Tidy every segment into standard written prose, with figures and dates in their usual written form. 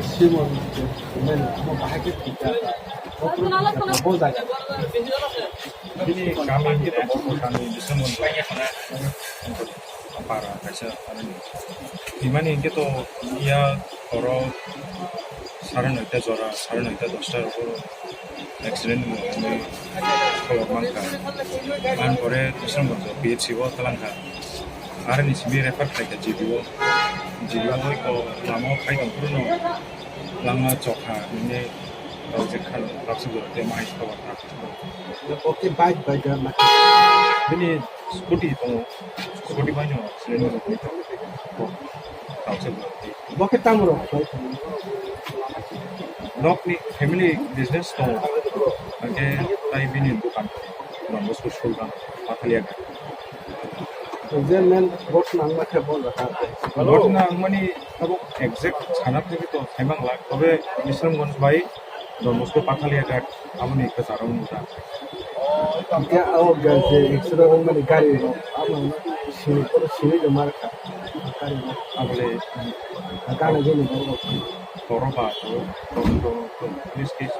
Simon men mo bahagi kita boza Ini kami kita bawa kami bisa membanyak para kaisa ini. Gimana ini kita ia orang saran itu jora saran itu dosa itu accident ini kalau mangka man kore terus mau PHC wo telangka hari ini sih refer kayak jiwa jiwa itu lama kayak turun lama cokha ini kalau jekan langsung berarti mahal kawat okay bike mak ini scooty banyak selain itu langsung berarti bakit tamro nok ni family business to age tai binin bukan non bos sultan pataliya je men bot nang ma ke bol rata bot na mani abo exact sanap থেকে তো সাইমাং লাগ তবে মিশ্রমগঞ্জ ভাই non bos pataliya ঘাট আমনি একটা জারং মুটা ya aw ga je extra rang mani gari sini de marka gari abole akana je ni toroba to police case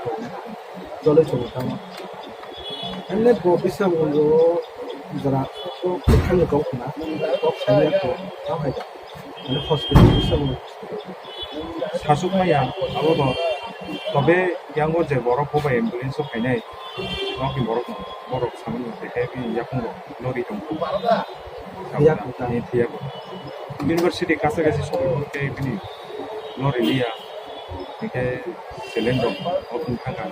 to chole tama enne bo bisa mo jara ko khane ko na ko khane ko ta hai ane hospital bisa mo সাসুক মাইয়া আবো তবে Yango যে বরফ হবে ambulance ফাইনাই নকি বরফ সামনে দেখে ইয়াকুং lorry দं থিয়া university কাছাকাছি সবাই বলতে বিনি লরি লিয়া একে সিলিন্ডার অপন থাকা